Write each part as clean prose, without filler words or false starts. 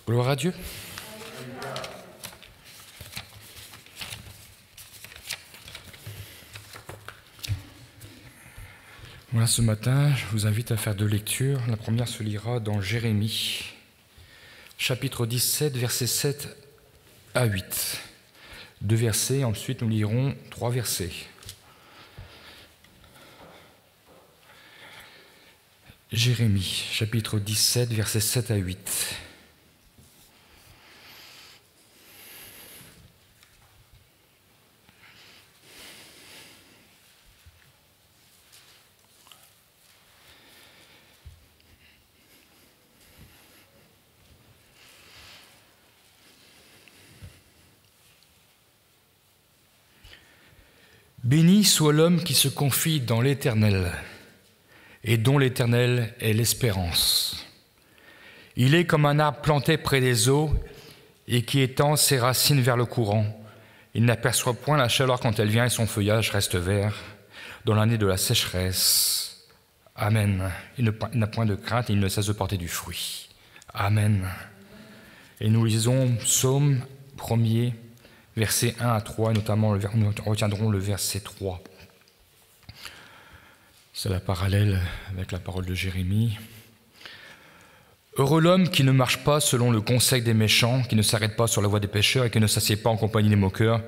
Gloire à Dieu. Voilà, ce matin, je vous invite à faire deux lectures. La première se lira dans Jérémie, chapitre 17, versets 7 à 8. Deux versets, ensuite nous lirons 3 versets. Jérémie, chapitre 17, versets 7 à 8. Béni soit l'homme qui se confie dans l'Éternel et dont l'Éternel est l'espérance. Il est comme un arbre planté près des eaux et qui étend ses racines vers le courant. Il n'aperçoit point la chaleur quand elle vient et son feuillage reste vert dans l'année de la sécheresse. Amen. Il n'a point de crainte et il ne cesse de porter du fruit. Amen. Et nous lisons Psaume 1er, versets 1 à 3, et notamment nous retiendrons le verset 3. C'est la parallèle avec la parole de Jérémie. Heureux l'homme qui ne marche pas selon le conseil des méchants, qui ne s'arrête pas sur la voie des pécheurs et qui ne s'assied pas en compagnie des moqueurs,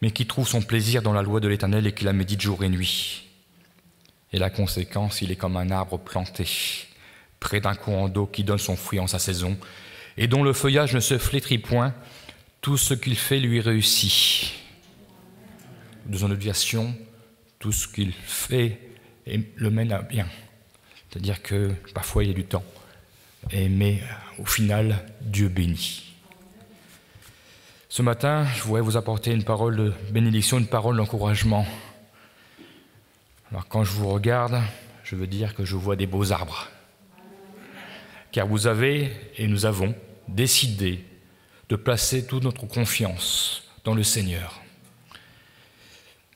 mais qui trouve son plaisir dans la loi de l'Éternel et qui la médite jour et nuit. Et la conséquence, il est comme un arbre planté près d'un courant d'eau qui donne son fruit en sa saison et dont le feuillage ne se flétrit point. Tout ce qu'il fait lui réussit. Dans une autre version, tout ce qu'il fait le mène à bien. C'est-à-dire que parfois il y a du temps, mais au final, Dieu bénit. Ce matin, je voudrais vous apporter une parole de bénédiction, une parole d'encouragement. Alors quand je vous regarde, je veux dire que je vois des beaux arbres. Car vous avez, et nous avons, décidé de placer toute notre confiance dans le Seigneur.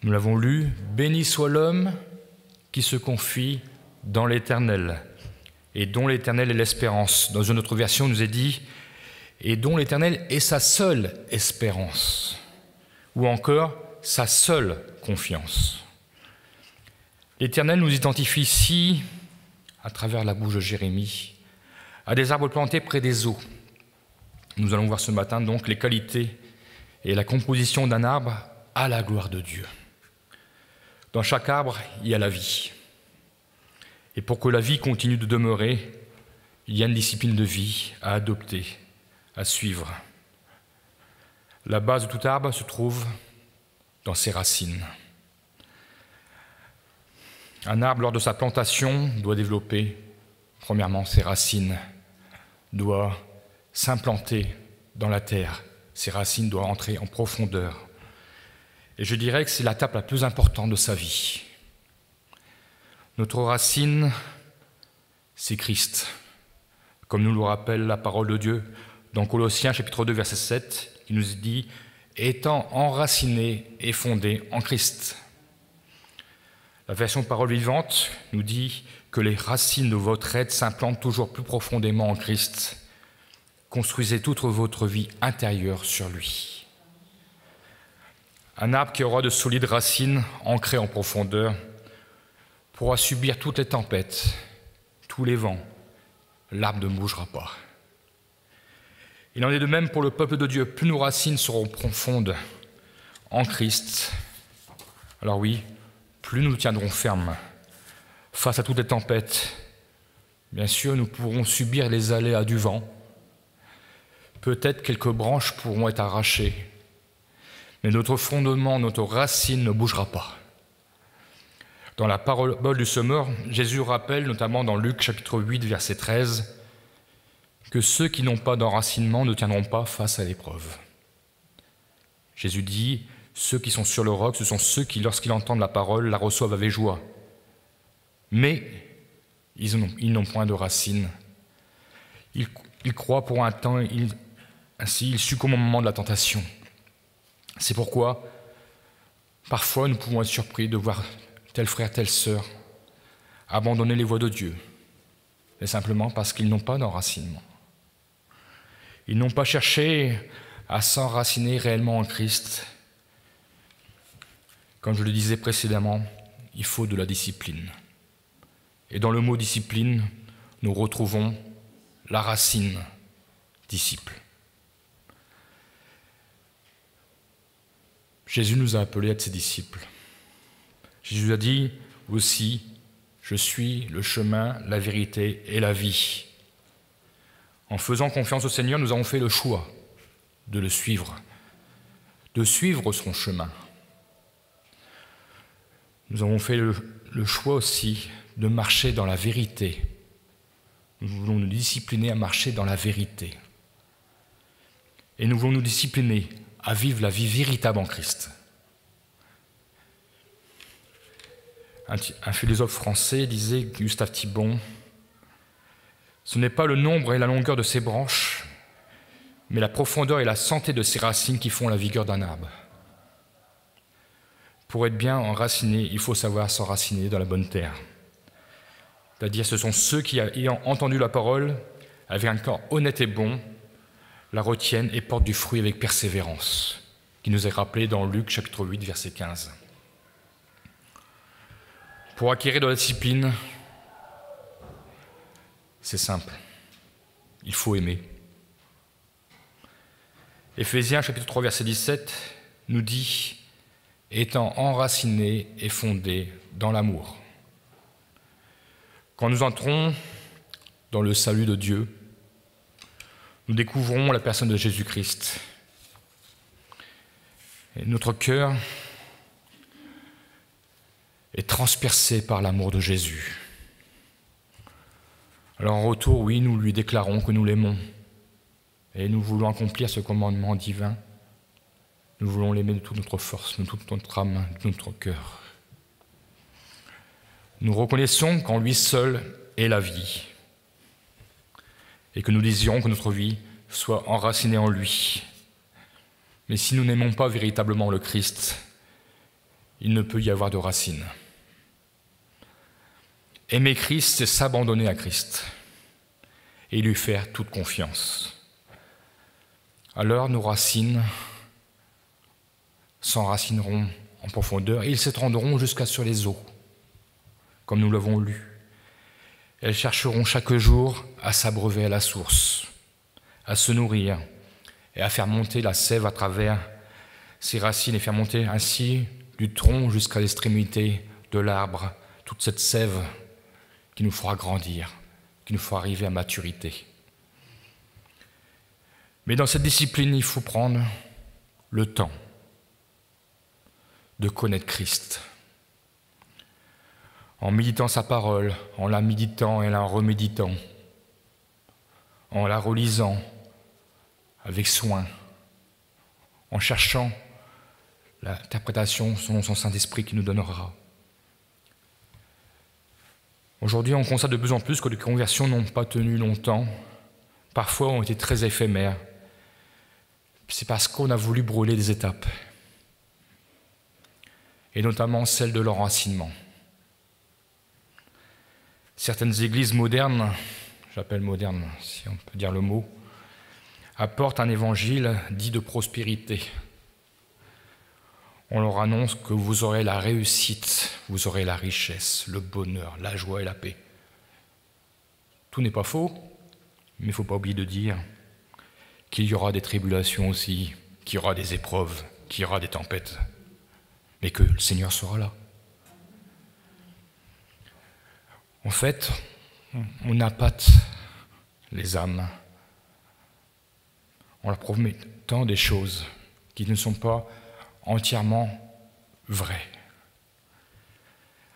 Nous l'avons lu, « Béni soit l'homme qui se confie dans l'Éternel et dont l'Éternel est l'espérance. » Dans une autre version, il nous est dit « et dont l'Éternel est sa seule espérance » ou encore « sa seule confiance ». L'Éternel nous identifie ici, à travers la bouche de Jérémie, à des arbres plantés près des eaux. Nous allons voir ce matin donc les qualités et la composition d'un arbre à la gloire de Dieu. Dans chaque arbre, il y a la vie. Et pour que la vie continue de demeurer, il y a une discipline de vie à adopter, à suivre. La base de tout arbre se trouve dans ses racines. Un arbre, lors de sa plantation, doit développer, premièrement, ses racines, doit s'implanter dans la terre. Ses racines doivent entrer en profondeur. Et je dirais que c'est l'étape la plus importante de sa vie. Notre racine, c'est Christ, comme nous le rappelle la parole de Dieu dans Colossiens chapitre 2, verset 7, qui nous dit « étant enraciné et fondé en Christ ». La version Parole vivante nous dit que les racines de votre être s'implantent toujours plus profondément en Christ. Construisez toute votre vie intérieure sur lui. Un arbre qui aura de solides racines ancrées en profondeur pourra subir toutes les tempêtes, tous les vents. L'arbre ne bougera pas. Il en est de même pour le peuple de Dieu. Plus nos racines seront profondes en Christ, alors oui, plus nous tiendrons fermes face à toutes les tempêtes. Bien sûr, nous pourrons subir les aléas du vent. Peut-être quelques branches pourront être arrachées, mais notre fondement, notre racine ne bougera pas. Dans la parole du semeur, Jésus rappelle, notamment dans Luc chapitre 8, verset 13, que ceux qui n'ont pas d'enracinement ne tiendront pas face à l'épreuve. Jésus dit, ceux qui sont sur le roc, ce sont ceux qui, lorsqu'ils entendent la parole, la reçoivent avec joie. Mais ils n'ont point de racines. Ils croient pour un temps, ainsi ils succombent au moment de la tentation. C'est pourquoi, parfois, nous pouvons être surpris de voir tel frère, telle sœur abandonner les voies de Dieu, mais simplement parce qu'ils n'ont pas d'enracinement. Ils n'ont pas cherché à s'enraciner réellement en Christ. Comme je le disais précédemment, il faut de la discipline. Et dans le mot discipline, nous retrouvons la racine disciple. Jésus nous a appelés à être ses disciples. Jésus a dit aussi, je suis le chemin, la vérité et la vie. En faisant confiance au Seigneur, nous avons fait le choix de le suivre, de suivre son chemin. Nous avons fait le choix aussi de marcher dans la vérité. Nous voulons nous discipliner à marcher dans la vérité. Et nous voulons nous discipliner à vivre la vie véritable en Christ. Un philosophe français disait, Gustave Thibon, « Ce n'est pas le nombre et la longueur de ses branches, mais la profondeur et la santé de ses racines qui font la vigueur d'un arbre. » Pour être bien enraciné, il faut savoir s'enraciner dans la bonne terre. C'est-à-dire, ce sont ceux qui, ayant entendu la parole, avec un cœur honnête et bon, la retiennent et portent du fruit avec persévérance, qui nous est rappelé dans Luc chapitre 8, verset 15. Pour acquérir de la discipline, c'est simple, il faut aimer. Éphésiens chapitre 3, verset 17 nous dit « étant enracinés et fondés dans l'amour ». Quand nous entrons dans le salut de Dieu, nous découvrons la personne de Jésus-Christ. Et notre cœur est transpercé par l'amour de Jésus. Alors en retour, oui, nous lui déclarons que nous l'aimons. Et nous voulons accomplir ce commandement divin. Nous voulons l'aimer de toute notre force, de toute notre âme, de tout notre cœur. Nous reconnaissons qu'en lui seul est la vie. Et que nous désirons que notre vie soit enracinée en lui. Mais si nous n'aimons pas véritablement le Christ, il ne peut y avoir de racines. Aimer Christ, c'est s'abandonner à Christ et lui faire toute confiance. Alors nos racines s'enracineront en profondeur et ils s'étendront jusqu'à sur les eaux, comme nous l'avons lu. Elles chercheront chaque jour à s'abreuver à la source, à se nourrir et à faire monter la sève à travers ses racines et faire monter ainsi du tronc jusqu'à l'extrémité de l'arbre toute cette sève qui nous fera grandir, qui nous fera arriver à maturité. Mais dans cette discipline, il faut prendre le temps de connaître Christ. En méditant sa parole, en la méditant et la reméditant, en la relisant avec soin, en cherchant l'interprétation selon son Saint-Esprit qui nous donnera. Aujourd'hui, on constate de plus en plus que les conversions n'ont pas tenu longtemps, parfois ont été très éphémères. C'est parce qu'on a voulu brûler des étapes, et notamment celle de l'enracinement. Certaines églises modernes, j'appelle modernes si on peut dire le mot, apportent un évangile dit de prospérité. On leur annonce que vous aurez la réussite, vous aurez la richesse, le bonheur, la joie et la paix. Tout n'est pas faux, mais il ne faut pas oublier de dire qu'il y aura des tribulations aussi, qu'il y aura des épreuves, qu'il y aura des tempêtes, mais que le Seigneur sera là. En fait, on appâte les âmes en leur promettant des choses qui ne sont pas entièrement vraies.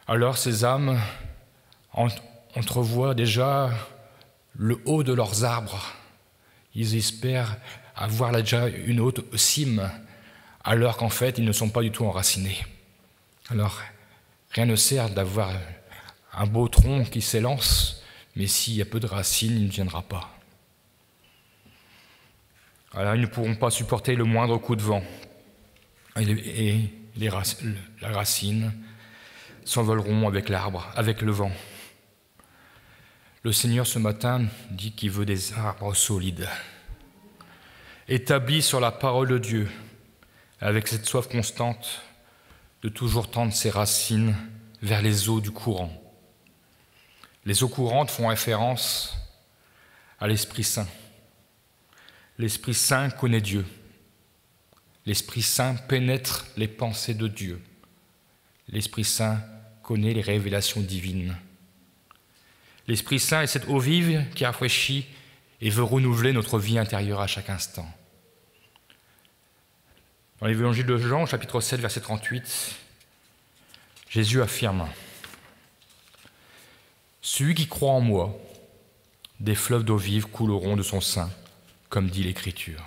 Alors ces âmes entrevoient déjà le haut de leurs arbres. Ils espèrent avoir là déjà une haute cime, alors qu'en fait, ils ne sont pas du tout enracinés. Alors, rien ne sert d'avoir un beau tronc qui s'élance, mais s'il y a peu de racines, il ne viendra pas. Alors, ils ne pourront pas supporter le moindre coup de vent. Et la racine s'envoleront avec l'arbre, avec le vent. Le Seigneur, ce matin, dit qu'il veut des arbres solides. établis sur la parole de Dieu, avec cette soif constante de toujours tendre ses racines vers les eaux du courant. Les eaux courantes font référence à l'Esprit Saint. L'Esprit Saint connaît Dieu. L'Esprit Saint pénètre les pensées de Dieu. L'Esprit Saint connaît les révélations divines. L'Esprit Saint est cette eau vive qui rafraîchit et veut renouveler notre vie intérieure à chaque instant. Dans l'Évangile de Jean, chapitre 7, verset 38, Jésus affirme « Celui qui croit en moi, des fleuves d'eau vive couleront de son sein, comme dit l'Écriture. »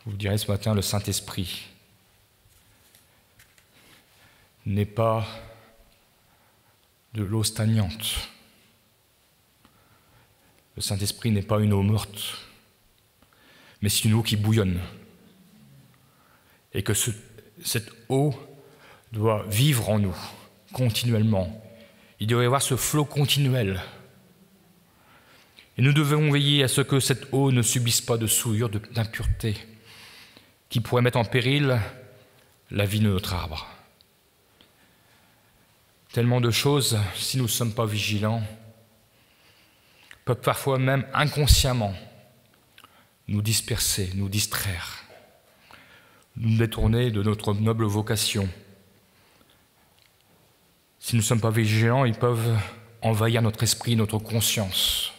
Vous direz ce matin, le Saint-Esprit n'est pas de l'eau stagnante. Le Saint-Esprit n'est pas une eau morte, mais c'est une eau qui bouillonne. Et que cette eau doit vivre en nous continuellement. Il doit y avoir ce flot continuel. Et nous devons veiller à ce que cette eau ne subisse pas de souillure, d'impureté, qui pourrait mettre en péril la vie de notre arbre. Tellement de choses, si nous ne sommes pas vigilants, peuvent parfois même inconsciemment nous disperser, nous distraire, nous détourner de notre noble vocation. Si nous ne sommes pas vigilants, ils peuvent envahir notre esprit, notre conscience,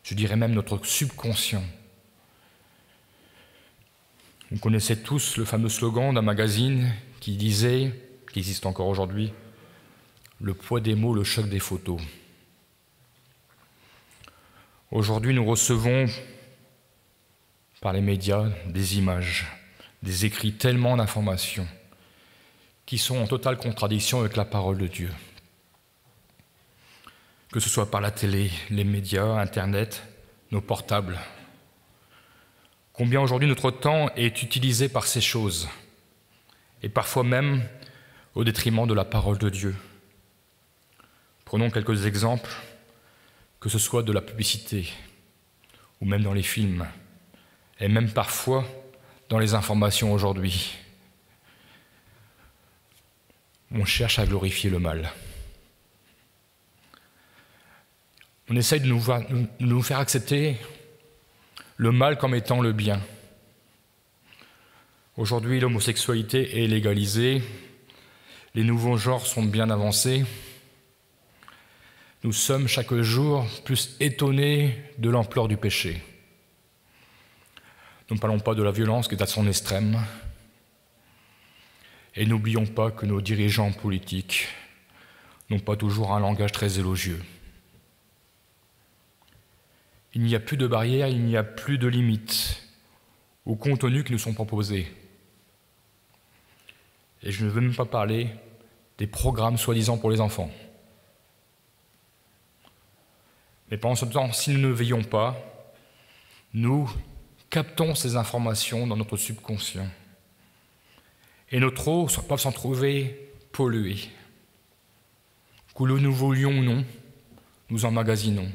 je dirais même notre subconscient. Vous connaissez tous le fameux slogan d'un magazine qui disait, qui existe encore aujourd'hui, « Le poids des mots, le choc des photos ». Aujourd'hui, nous recevons par les médias des images, des écrits, tellement d'informations qui sont en totale contradiction avec la parole de Dieu. Que ce soit par la télé, les médias, Internet, nos portables. Combien aujourd'hui notre temps est utilisé par ces choses, et parfois même au détriment de la parole de Dieu. Prenons quelques exemples, que ce soit de la publicité, ou même dans les films, et même parfois dans les informations aujourd'hui. On cherche à glorifier le mal. On essaye de nous faire accepter le mal comme étant le bien. Aujourd'hui, l'homosexualité est légalisée, les nouveaux genres sont bien avancés. Nous sommes chaque jour plus étonnés de l'ampleur du péché. Nous ne parlons pas de la violence qui est à son extrême. Et n'oublions pas que nos dirigeants politiques n'ont pas toujours un langage très élogieux. Il n'y a plus de barrières, il n'y a plus de limites aux contenus qui nous sont proposés. Et je ne veux même pas parler des programmes soi-disant pour les enfants. Mais pendant ce temps, si nous ne veillons pas, nous captons ces informations dans notre subconscient. Et notre eau peut s'en trouver polluée. Que nous voulions ou non, nous emmagasinons.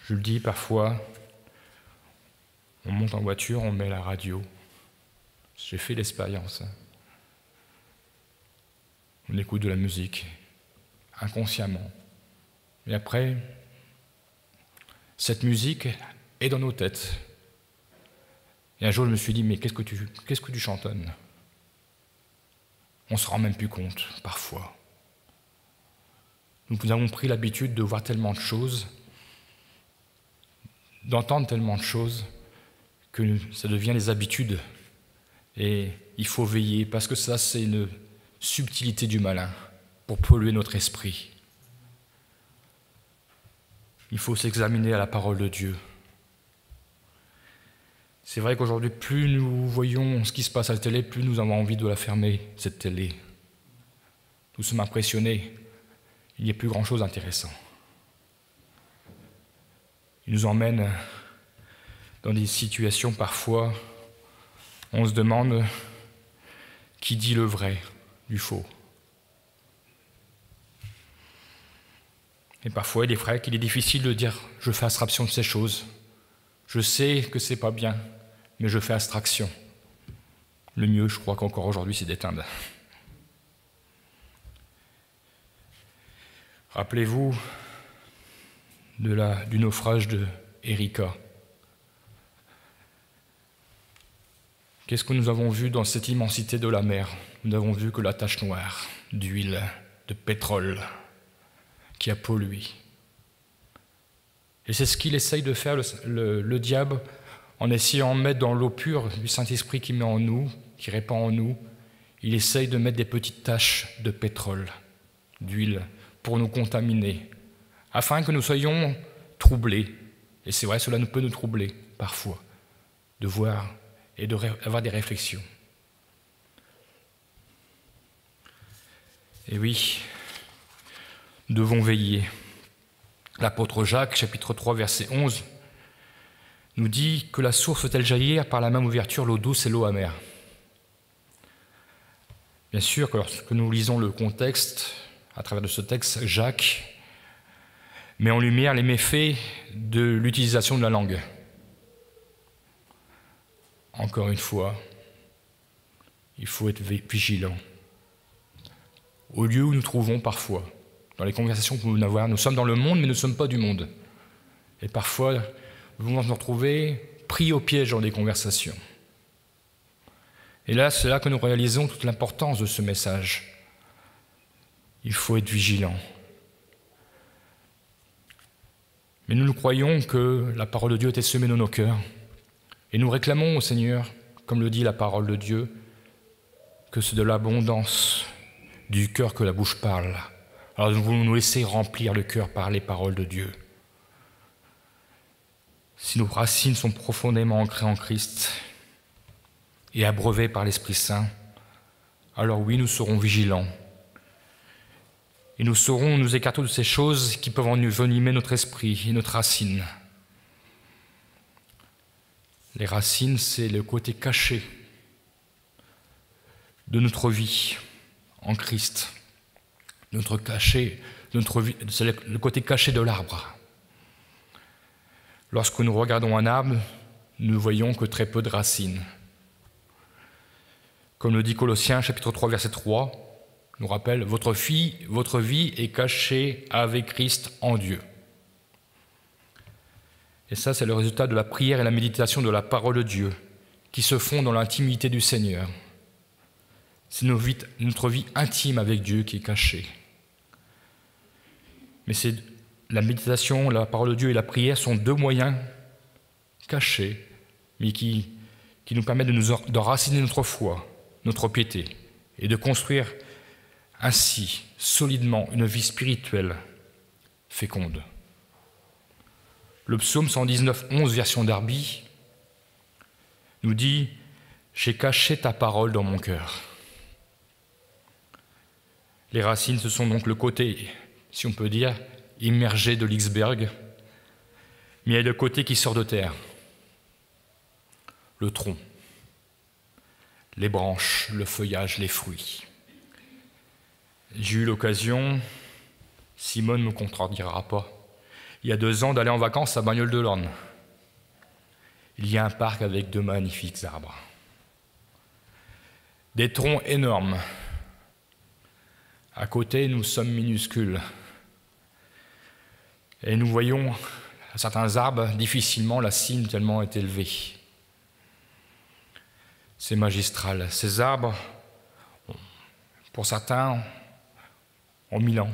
Je le dis parfois, on monte en voiture, on met la radio. J'ai fait l'expérience. On écoute de la musique, inconsciemment. Et après, cette musique est dans nos têtes. Et un jour, je me suis dit, mais qu'est-ce que tu chantonnes ? On ne se rend même plus compte, parfois. Nous avons pris l'habitude de voir tellement de choses, d'entendre tellement de choses, que ça devient des habitudes. Et il faut veiller, parce que ça, c'est une subtilité du malin pour polluer notre esprit. Il faut s'examiner à la parole de Dieu. C'est vrai qu'aujourd'hui, plus nous voyons ce qui se passe à la télé, plus nous avons envie de la fermer, cette télé. Nous sommes impressionnés. Il n'y a plus grand-chose d'intéressant. Il nous emmène dans des situations, parfois, on se demande qui dit le vrai du faux. Et parfois, il est vrai qu'il est difficile de dire « je fais abstraction de ces choses ». Je sais que c'est pas bien, mais je fais abstraction. Le mieux, je crois qu'encore aujourd'hui, c'est d'éteindre. Rappelez-vous du naufrage de Erika. Qu'est-ce que nous avons vu dans cette immensité de la mer? Nous n'avons vu que la tache noire d'huile, de pétrole qui a pollué. Et c'est ce qu'il essaye de faire, le diable, en essayant de mettre dans l'eau pure du Saint-Esprit qui met en nous, qui répand en nous. Il essaye de mettre des petites taches de pétrole, d'huile, pour nous contaminer, afin que nous soyons troublés. Et c'est vrai, cela peut nous troubler parfois, de voir et d'avoir des réflexions. Et oui, nous devons veiller. L'apôtre Jacques, chapitre 3, verset 11, nous dit que la source fait-elle jaillir par la même ouverture l'eau douce et l'eau amère. Bien sûr que lorsque nous lisons le contexte, à travers de ce texte, Jacques met en lumière les méfaits de l'utilisation de la langue. Encore une fois, il faut être vigilant. Au lieu où nous trouvons parfois, dans les conversations que nous pouvons avoir, nous sommes dans le monde, mais nous ne sommes pas du monde. Et parfois, nous pouvons nous retrouver pris au piège dans des conversations. Et là, c'est là que nous réalisons toute l'importance de ce message. Il faut être vigilant. Mais nous croyons que la parole de Dieu est semée dans nos cœurs. Et nous réclamons au Seigneur, comme le dit la parole de Dieu, que c'est de l'abondance du cœur que la bouche parle. Alors nous voulons nous laisser remplir le cœur par les paroles de Dieu. Si nos racines sont profondément ancrées en Christ et abreuvées par l'Esprit Saint, alors oui, nous serons vigilants. Et nous saurons nous écarter de ces choses qui peuvent envenimer notre esprit et notre racine. Les racines, c'est le côté caché de notre vie en Christ. C'est le côté caché de l'arbre. Lorsque nous regardons un arbre, nous ne voyons que très peu de racines. Comme le dit Colossiens, chapitre 3, verset 3, nous rappelle « Votre vie est cachée avec Christ en Dieu ». Et ça, c'est le résultat de la prière et la méditation de la parole de Dieu, qui se font dans l'intimité du Seigneur. C'est notre vie intime avec Dieu qui est cachée. Mais c'est la méditation, la parole de Dieu et la prière sont deux moyens cachés, mais qui nous permettent d'enraciner notre foi, notre piété, et de construire ainsi solidement une vie spirituelle féconde. Le psaume 119, 11, version Darby, nous dit « J'ai caché ta parole dans mon cœur ». Les racines, ce sont donc le côté, si on peut dire, immergé de l'iceberg, mais il y a le côté qui sort de terre, le tronc, les branches, le feuillage, les fruits. J'ai eu l'occasion, Simone ne me contredira pas, il y a 2 ans d'aller en vacances à Bagnoles-de-l'Orne. Il y a un parc avec 2 magnifiques arbres. Des troncs énormes. À côté, nous sommes minuscules. Et nous voyons à certains arbres difficilement la cime tellement est élevée. C'est magistral. Ces arbres, pour certains, ont 1000 ans.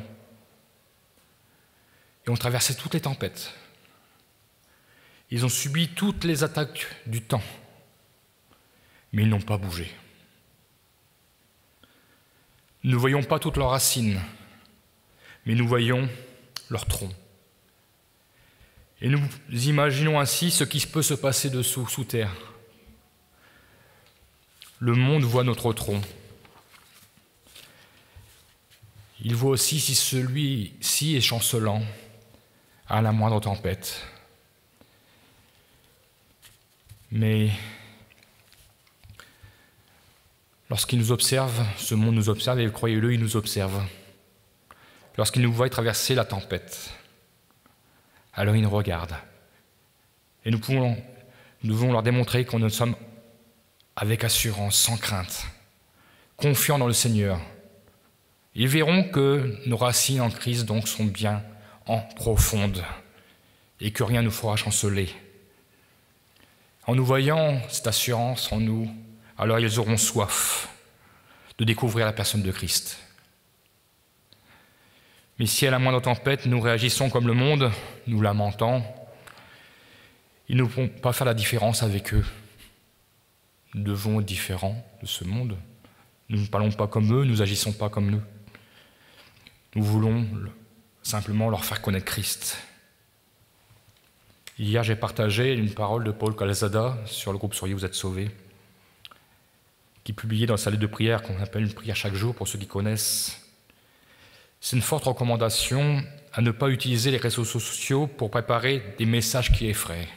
Et ont traversé toutes les tempêtes. Ils ont subi toutes les attaques du temps. Mais ils n'ont pas bougé. Nous ne voyons pas toutes leurs racines, mais nous voyons leur tronc. Et nous imaginons ainsi ce qui peut se passer dessous, sous terre. Le monde voit notre tronc. Il voit aussi si celui-ci est chancelant à la moindre tempête. Mais lorsqu'il nous observe, ce monde nous observe, et croyez-le, il nous observe. lorsqu'ils nous voient traverser la tempête. Alors ils nous regardent. Et nous devons leur démontrer que nous sommes avec assurance, sans crainte, confiants dans le Seigneur. Ils verront que nos racines en Christ donc sont bien en profonde et que rien ne nous fera chanceler. En nous voyant cette assurance en nous, alors ils auront soif de découvrir la personne de Christ. Mais si à la moindre tempête, nous réagissons comme le monde, nous lamentant, ils ne pourront pas faire la différence avec eux. Nous devons être différents de ce monde. Nous ne parlons pas comme eux, nous n'agissons pas comme eux. Nous voulons simplement leur faire connaître Christ. Hier, j'ai partagé une parole de Paul Calzada sur le groupe Soyez, vous êtes sauvés, qui publiait dans sa lettre de prière, qu'on appelle une prière chaque jour pour ceux qui connaissent. C'est une forte recommandation à ne pas utiliser les réseaux sociaux pour préparer des messages qui effraient.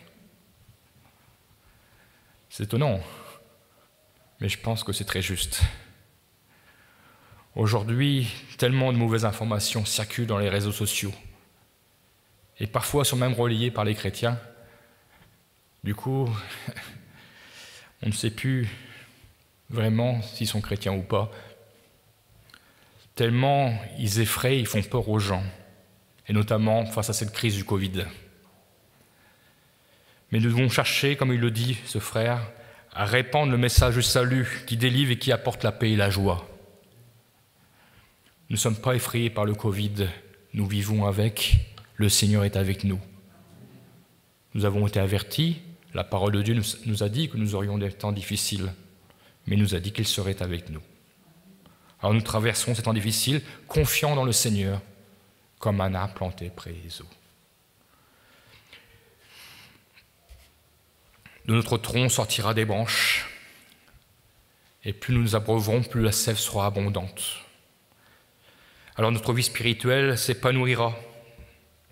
C'est étonnant, mais je pense que c'est très juste. Aujourd'hui, tellement de mauvaises informations circulent dans les réseaux sociaux, et parfois sont même relayées par les chrétiens. Du coup, on ne sait plus vraiment s'ils sont chrétiens ou pas. Tellement ils effraient, ils font peur aux gens, et notamment face à cette crise du Covid. Mais nous devons chercher, comme il le dit, ce frère, à répandre le message du salut qui délivre et qui apporte la paix et la joie. Nous ne sommes pas effrayés par le Covid, nous vivons avec, le Seigneur est avec nous. Nous avons été avertis, la parole de Dieu nous a dit que nous aurions des temps difficiles, mais il nous a dit qu'il serait avec nous. Alors nous traversons ces temps difficiles, confiants dans le Seigneur, comme un arbre planté près des eaux. De notre tronc sortira des branches, et plus nous nous abreuverons, plus la sève sera abondante. Alors notre vie spirituelle s'épanouira,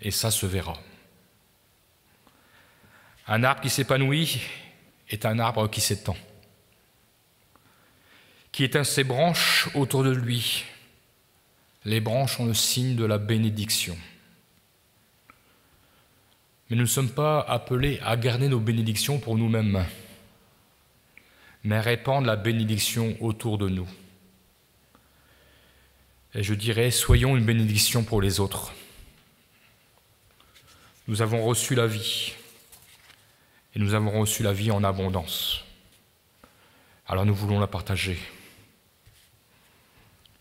et ça se verra. Un arbre qui s'épanouit est un arbre qui s'étend, qui éteint ses branches autour de lui. Les branches ont le signe de la bénédiction. Mais nous ne sommes pas appelés à garder nos bénédictions pour nous-mêmes, mais à répandre la bénédiction autour de nous. Et je dirais, soyons une bénédiction pour les autres. Nous avons reçu la vie, et nous avons reçu la vie en abondance. Alors nous voulons la partager.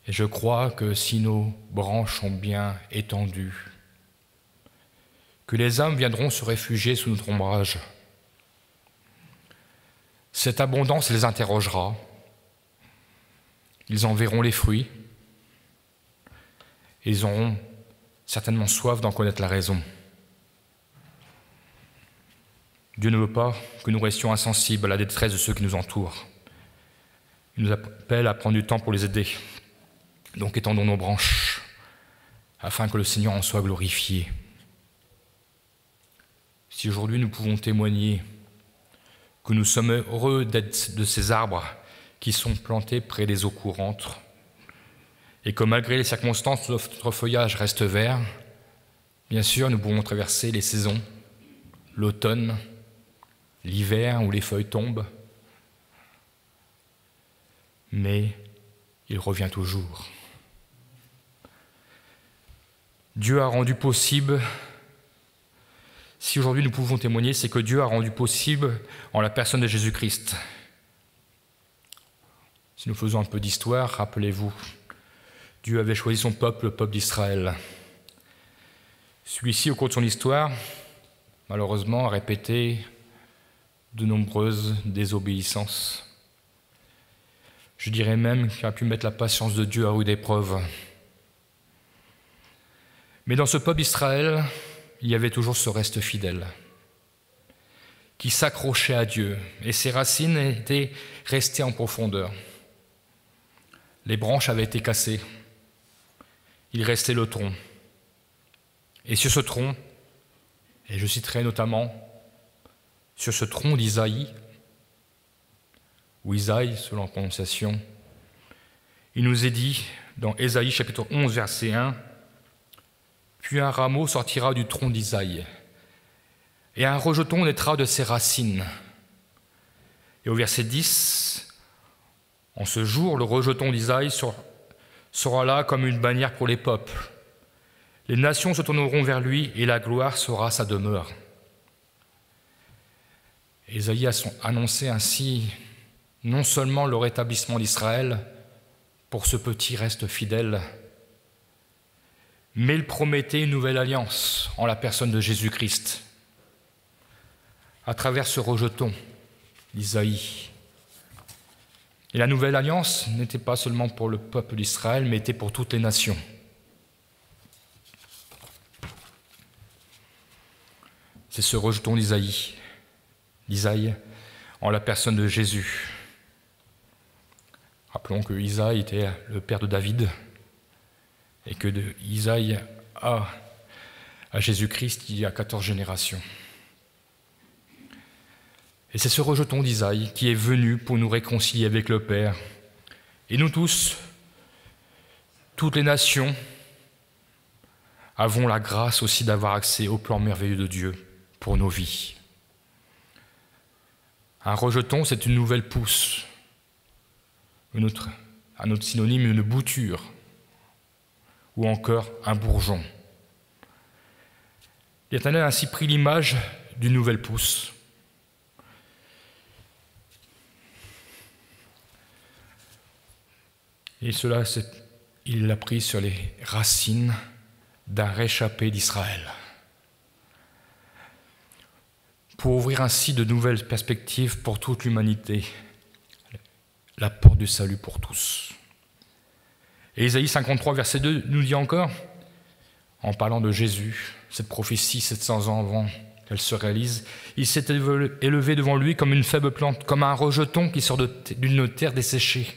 Et je crois que si nos branches sont bien étendues, que les âmes viendront se réfugier sous notre ombrage. Cette abondance les interrogera. Ils en verront les fruits. Et ils auront certainement soif d'en connaître la raison. Dieu ne veut pas que nous restions insensibles à la détresse de ceux qui nous entourent. Il nous appelle à prendre du temps pour les aider. Donc étendons nos branches, afin que le Seigneur en soit glorifié. Si aujourd'hui nous pouvons témoigner que nous sommes heureux d'être de ces arbres qui sont plantés près des eaux courantes, et que malgré les circonstances, notre feuillage reste vert, bien sûr nous pouvons traverser les saisons, l'automne, l'hiver où les feuilles tombent, mais il revient toujours. Dieu a rendu possible, si aujourd'hui nous pouvons témoigner, c'est que Dieu a rendu possible en la personne de Jésus-Christ. Si nous faisons un peu d'histoire, rappelez-vous, Dieu avait choisi son peuple, le peuple d'Israël. Celui-ci, au cours de son histoire, malheureusement, a répété de nombreuses désobéissances. Je dirais même qu'il a pu mettre la patience de Dieu à rude épreuve. Mais dans ce peuple d'Israël, il y avait toujours ce reste fidèle, qui s'accrochait à Dieu, et ses racines étaient restées en profondeur. Les branches avaient été cassées, il restait le tronc. Et sur ce tronc, et je citerai notamment, sur ce tronc d'Isaïe, ou Isaïe selon la prononciation, il nous est dit dans Ésaïe chapitre 11, verset 1, Puis un rameau sortira du tronc d'Isaïe, et un rejeton naîtra de ses racines. Et au verset 10, en ce jour, le rejeton d'Isaïe sera là comme une bannière pour les peuples. Les nations se tourneront vers lui, et la gloire sera sa demeure. Isaïe a annoncé ainsi non seulement le rétablissement d'Israël pour ce petit reste fidèle, mais il promettait une nouvelle alliance en la personne de Jésus-Christ. À travers ce rejeton d'Isaïe. Et la nouvelle alliance n'était pas seulement pour le peuple d'Israël, mais était pour toutes les nations. C'est ce rejeton d'Isaïe en la personne de Jésus. Rappelons que Isaïe était le père de David et que de Isaïe à Jésus-Christ, il y a 14 générations. Et c'est ce rejeton d'Isaïe qui est venu pour nous réconcilier avec le Père. Et nous tous, toutes les nations, avons la grâce aussi d'avoir accès au plan merveilleux de Dieu pour nos vies. Un rejeton, c'est une nouvelle pousse. Un autre synonyme, une bouture. Ou encore un bourgeon. L'Éternel a ainsi pris l'image d'une nouvelle pousse. Et cela, il l'a pris sur les racines d'un réchappé d'Israël. Pour ouvrir ainsi de nouvelles perspectives pour toute l'humanité, la porte du salut pour tous. Et Isaïe 53, verset 2, nous dit encore, en parlant de Jésus, cette prophétie 700 ans avant qu'elle se réalise, il s'est élevé devant lui comme une faible plante, comme un rejeton qui sort d'une terre desséchée.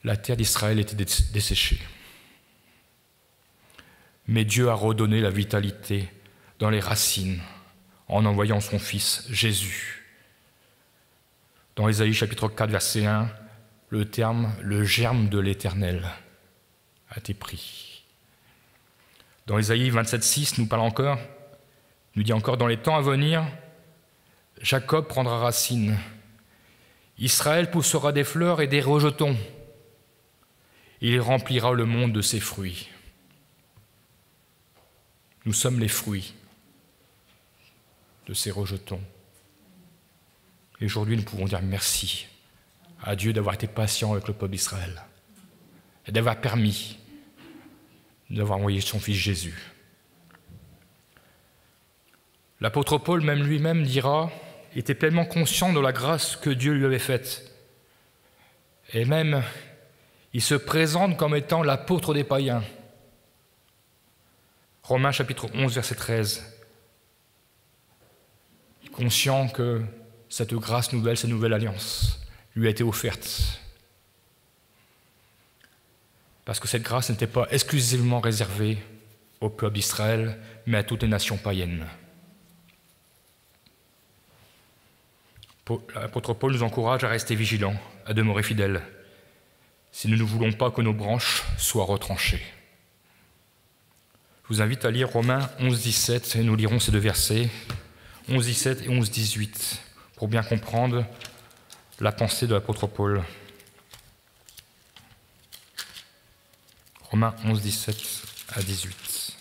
La terre d'Israël était desséchée. Mais Dieu a redonné la vitalité dans les racines en envoyant son Fils Jésus. Dans Ésaïe chapitre 4, verset 1, le terme « le germe de l'Éternel » a été pris. Dans Ésaïe 27, 6, nous dit encore « Dans les temps à venir, Jacob prendra racine, Israël poussera des fleurs et des rejetons, il remplira le monde de ses fruits. » Nous sommes les fruits de ces rejetons. Et aujourd'hui, nous pouvons dire merci à Dieu d'avoir été patient avec le peuple d'Israël et d'avoir permis d'avoir envoyé son Fils Jésus. L'apôtre Paul, même lui-même, dira, était pleinement conscient de la grâce que Dieu lui avait faite. Et même, il se présente comme étant l'apôtre des païens. Romains chapitre 11, verset 13. Conscient que cette grâce nouvelle, cette nouvelle alliance, lui a été offerte. Parce que cette grâce n'était pas exclusivement réservée au peuple d'Israël, mais à toutes les nations païennes. L'apôtre Paul nous encourage à rester vigilants, à demeurer fidèles, si nous ne voulons pas que nos branches soient retranchées. Je vous invite à lire Romains 11, 17, et nous lirons ces deux versets, 11, 17 et 11, 18, pour bien comprendre la pensée de l'apôtre Paul. Romains 11, 17 à 18.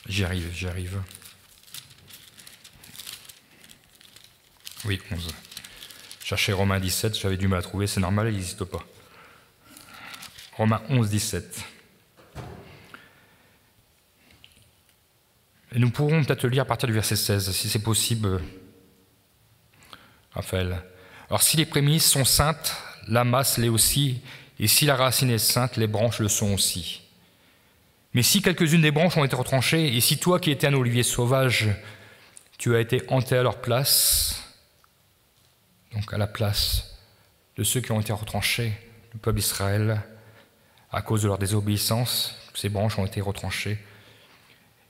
J'y arrive. Oui, 11. Cherchez Romains 17, j'avais du mal à trouver, c'est normal, il n'existe pas. Romains 11, 17. Et nous pourrons peut-être le lire à partir du verset 16, si c'est possible, Raphaël. Alors, si les prémices sont saintes, la masse l'est aussi, et si la racine est sainte, les branches le sont aussi. Mais si quelques-unes des branches ont été retranchées, et si toi qui étais un olivier sauvage, tu as été enterré à leur place, donc à la place de ceux qui ont été retranchés, le peuple d'Israël, à cause de leur désobéissance, ces branches ont été retranchées.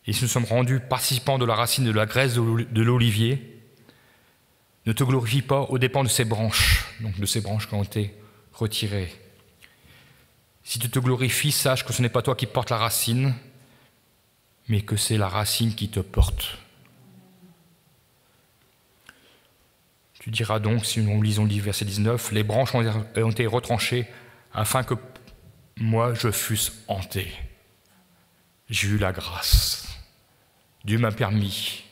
Et si nous sommes rendus participants de la racine de la graisse de l'olivier, Ne te glorifie pas aux dépens de ces branches, donc de ces branches qui ont été retirées. Si tu te glorifies, sache que ce n'est pas toi qui portes la racine, mais que c'est la racine qui te porte. Tu diras donc, si nous lisons le verset 19, « Les branches ont été retranchées afin que moi je fusse hanté. » J'ai eu la grâce. Dieu m'a permis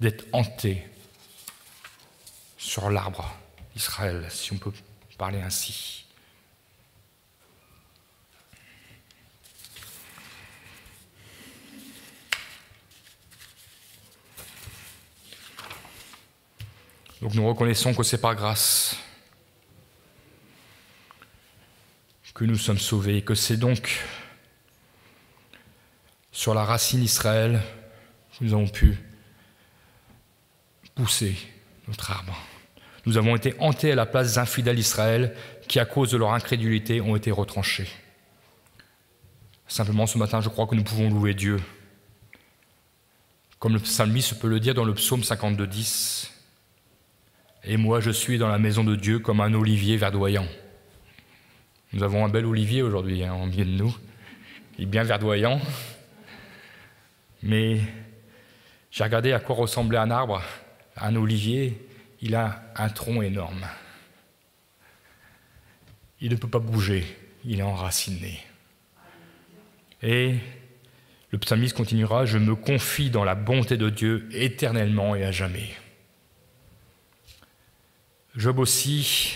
d'être hanté sur l'arbre d'Israël, si on peut parler ainsi. Donc nous reconnaissons que c'est par grâce que nous sommes sauvés et que c'est donc sur la racine Israël que nous avons pu pousser notre arbre. Nous avons été hantés à la place des infidèles d'Israël qui, à cause de leur incrédulité, ont été retranchés. Simplement, ce matin, je crois que nous pouvons louer Dieu. Comme le psalmiste peut le dire dans le psaume 52:10. Et moi, je suis dans la maison de Dieu comme un olivier verdoyant. Nous avons un bel olivier aujourd'hui en milieu de nous. Il est bien verdoyant. Mais j'ai regardé à quoi ressemblait un arbre, un olivier. Il a un tronc énorme. Il ne peut pas bouger. Il est enraciné. Et le psalmiste continuera, « Je me confie dans la bonté de Dieu éternellement et à jamais. » Job aussi,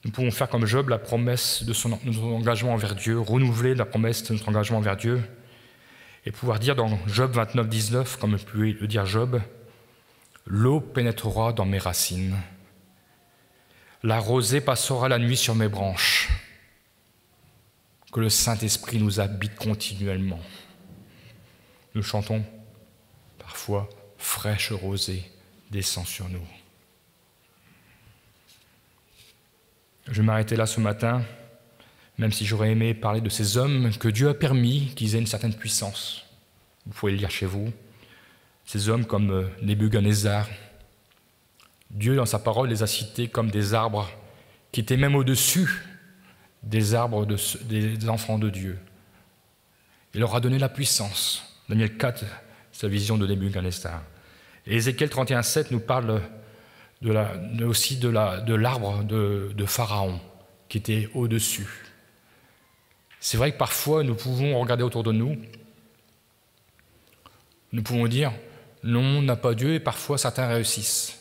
nous pouvons faire comme Job la promesse de notre engagement envers Dieu, renouveler la promesse de notre engagement envers Dieu, et pouvoir dire dans Job 29:19, comme peut le dire Job, « L'eau pénétrera dans mes racines, la rosée passera la nuit sur mes branches, que le Saint-Esprit nous habite continuellement. » Nous chantons parfois « Fraîche rosée descend sur nous ». Je vais m'arrêter là ce matin, même si j'aurais aimé parler de ces hommes que Dieu a permis qu'ils aient une certaine puissance. Vous pouvez le lire chez vous. Ces hommes comme Nebuchadnezzar. Dieu, dans sa parole, les a cités comme des arbres qui étaient même au-dessus des arbres des enfants de Dieu. Il leur a donné la puissance. Daniel 4, sa vision de Nebuchadnezzar. Et Ézéchiel 31:7 nous parle aussi de l'arbre de Pharaon qui était au-dessus. C'est vrai que parfois nous pouvons regarder autour de nous, nous pouvons dire non, on n'a pas Dieu, et parfois certains réussissent,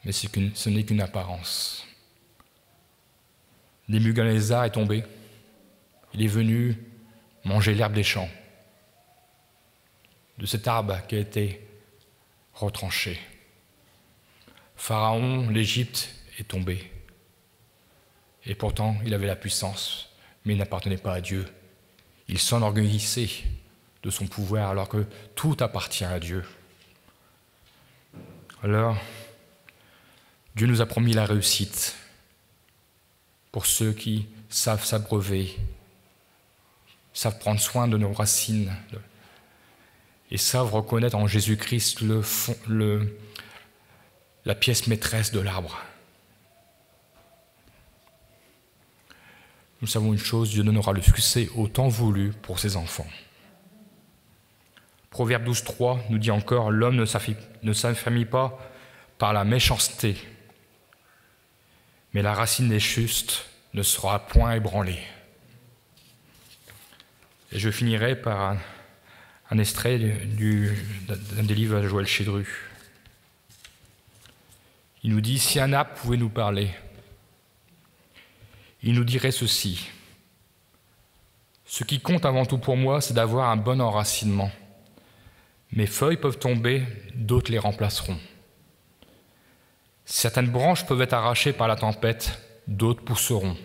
mais ce n'est qu'une apparence. Nebuchadnezzar est tombé, il est venu manger l'herbe des champs, de cet arbre qui a été retranché. Pharaon, l'Égypte, est tombé. Et pourtant, il avait la puissance, mais il n'appartenait pas à Dieu. Il s'enorgueillissait de son pouvoir, alors que tout appartient à Dieu. Alors, Dieu nous a promis la réussite pour ceux qui savent s'abreuver, savent prendre soin de nos racines et savent reconnaître en Jésus-Christ la pièce maîtresse de l'arbre. Nous savons une chose, Dieu donnera le succès au temps voulu pour ses enfants. Proverbe 12:3 nous dit encore, « L'homme ne s'affirme pas par la méchanceté, mais la racine des justes ne sera point ébranlée. » Et je finirai par un extrait d'un des livres de Joël Chédru. Il nous dit, « Si un arbre pouvait nous parler, il nous dirait ceci. Ce qui compte avant tout pour moi, c'est d'avoir un bon enracinement. Mes feuilles peuvent tomber, d'autres les remplaceront. Certaines branches peuvent être arrachées par la tempête, d'autres pousseront.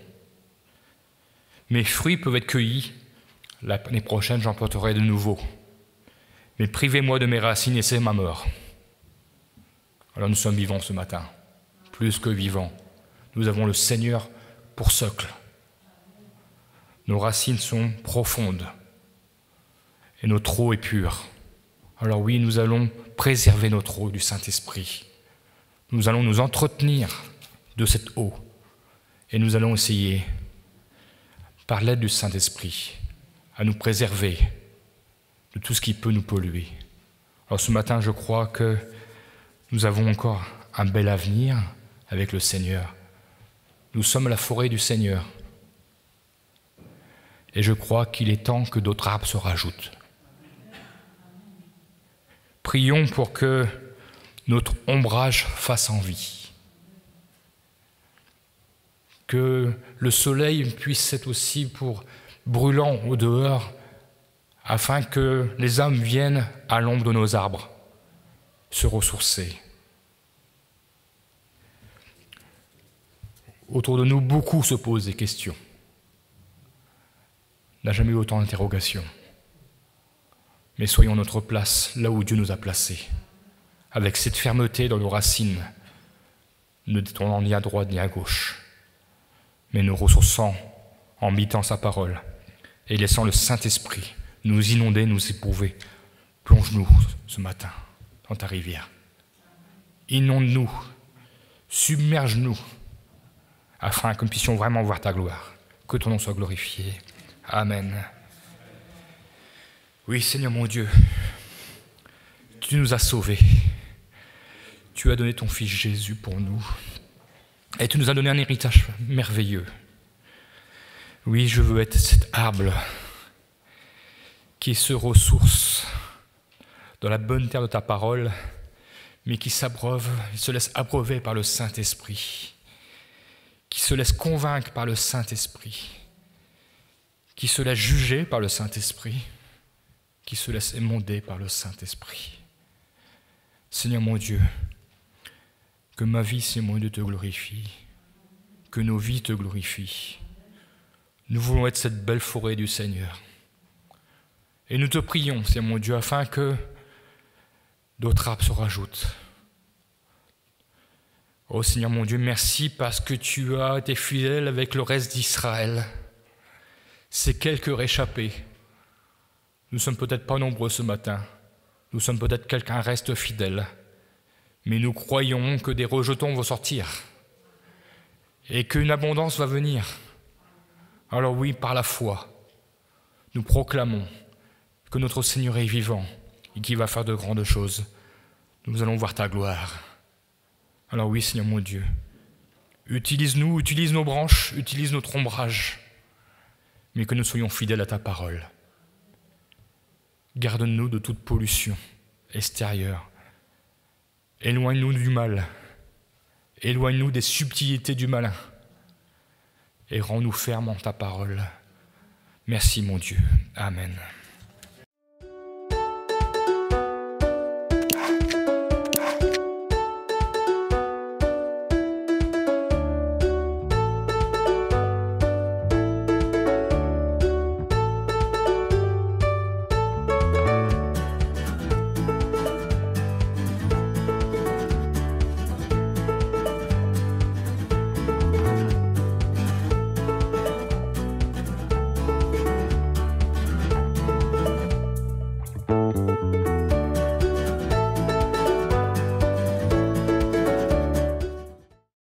Mes fruits peuvent être cueillis, l'année prochaine j'en porterai de nouveau. Mais privez-moi de mes racines et c'est ma mort. » Alors nous sommes vivants ce matin, plus que vivants. Nous avons le Seigneur pour socle. Nos racines sont profondes et notre eau est pure. Alors oui, nous allons préserver notre eau du Saint-Esprit nous allons nous entretenir de cette eau et nous allons essayer, par l'aide du Saint-Esprit, à nous préserver de tout ce qui peut nous polluer. Alors ce matin, je crois que nous avons encore un bel avenir avec le Seigneur. Nous sommes la forêt du Seigneur. Et je crois qu'il est temps que d'autres arbres se rajoutent. Prions pour que notre ombrage fasse envie. Que le soleil puisse être aussi pour brûlant au dehors, afin que les âmes viennent à l'ombre de nos arbres se ressourcer. Autour de nous, beaucoup se posent des questions. On n'a jamais eu autant d'interrogations. Mais soyons à notre place, là où Dieu nous a placés, avec cette fermeté dans nos racines, ne détournant ni à droite ni à gauche, mais nous ressourçant en méditant sa parole et laissant le Saint-Esprit nous inonder, nous éprouver. Plonge-nous ce matin dans ta rivière. Inonde-nous, submerge-nous, afin que nous puissions vraiment voir ta gloire. Que ton nom soit glorifié. Amen. Oui, Seigneur mon Dieu, tu nous as sauvés. Tu as donné ton Fils Jésus pour nous. Et tu nous as donné un héritage merveilleux. Oui, je veux être cet arbre qui se ressource dans la bonne terre de ta parole, mais qui s'abreuve, se laisse abreuver par le Saint-Esprit, qui se laisse convaincre par le Saint-Esprit, qui se laisse juger par le Saint-Esprit, qui se laisse émonder par le Saint-Esprit. Seigneur mon Dieu, que ma vie, Seigneur mon Dieu, te glorifie, que nos vies te glorifient. Nous voulons être cette belle forêt du Seigneur. Et nous te prions, Seigneur mon Dieu, afin que d'autres arbres se rajoutent. Oh Seigneur mon Dieu, merci parce que tu as été fidèle avec le reste d'Israël. Ces quelques réchappés. Nous ne sommes peut-être pas nombreux ce matin. Nous sommes peut-être quelqu'un reste fidèle. Mais nous croyons que des rejetons vont sortir. Et qu'une abondance va venir. Alors oui, par la foi, nous proclamons que notre Seigneur est vivant et qu'il va faire de grandes choses. Nous allons voir ta gloire. Alors oui, Seigneur mon Dieu, utilise-nous, utilise nos branches, utilise notre ombrage, mais que nous soyons fidèles à ta parole. Garde-nous de toute pollution extérieure. Éloigne-nous du mal. Éloigne-nous des subtilités du malin. Et rends-nous fermes en ta parole. Merci mon Dieu. Amen.